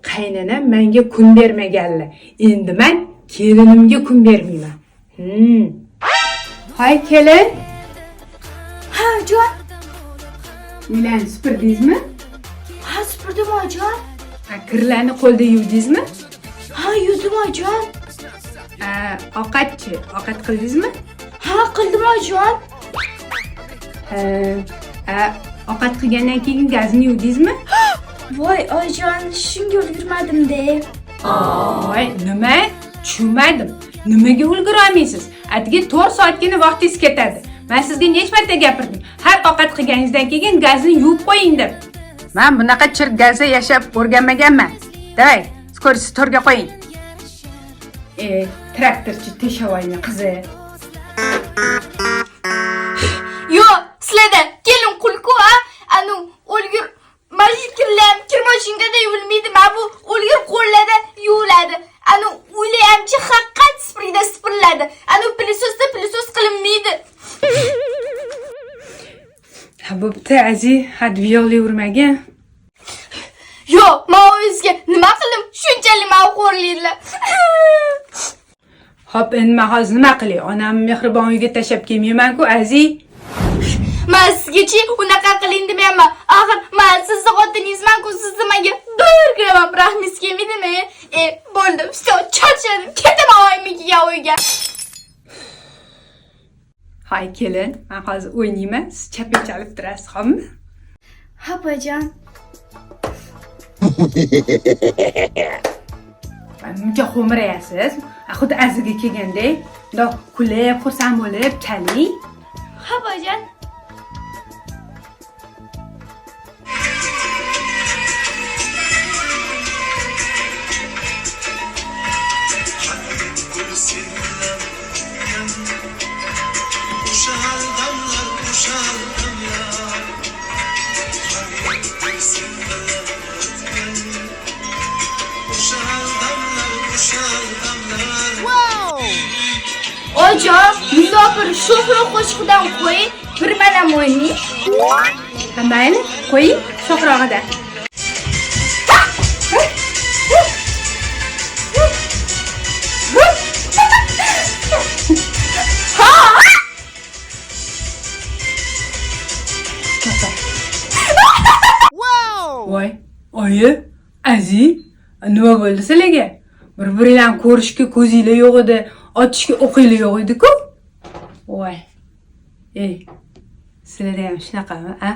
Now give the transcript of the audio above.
Qaynanam menga kun bermaganlar. Endi men kelinimga kun bermayman. Hay kelin. Ha jon. Uylarni supirdingizmi? Ha supurdim jon. Kirlarni qo'lda yuvdingizmi? Ha yuvdim jon. Ovqatchi, ovqat qildingizmi? Ha qildim jon. Ovqat qilgandan keyin gazni yuvdingizmi? Voy oyijon, shunga ulgurmadim-da. Voy, nima? Tushunmadim. Nimaga ulgura olmaysiz? Atigi 4 soatgina vaqtingiz ketadi. Men sizga necha marta gapirdim. Har ovqat qilganingizdan keyin gazni yuvib qo'ying deb. Men bunaqa chir gazda yashab o'rganmaganman. Davay, skoriy torga qo'ying. Traktorchi Teshavoyni qizi. Yo, sizlarda kelin qulku a? Anu o'lgur majikillar kirmashinda yuvilmaydi. Mana bu o'lgur qo'llarda yuviladi. Anu uylayamchi haqqat sprida sipriladi. Anu pilisos qilinmaydi. Bo'pti, azi, hadvi yog'layvermagan. Yo, men o'zga nima qildim? Shunchalik meni qo'rlaydilar. Hop, endi men hozir nima qilay? Onamni mehribon uyga tashlab kelmayman-ku, azi. Men sizga-chi unaqa qiling demayman. Axir men sizni xotiningizman-ku, sizni menga bir gram rahmingiz kelmaydimi? Bo'ldi, все, charchadim. Ketaman oyimnikiga uyga. Hay kelin, men hozir o'ynayman. Siz chapga chalib turasiz, xo'pmi? Opajon. Muncha xo'mirayasiz. Xuddi aziga kelgandek, bundoq kulib, xursand bo'lib chaling. Opajon. Ojon, musofir sho'xroq qo'shiqdan qo'y, bir mana o'yning. Ha, mayli, qo'ying, sho'xrog'idan. Voy, oyi, azi, nima bo'ldi sizlarga? Bir-biringlarni ko'rishga ko'zinglar yo'q edi, otishga o'qinglar yo'q edi-ku. Voy. Sizlarda ham shunaqami, a?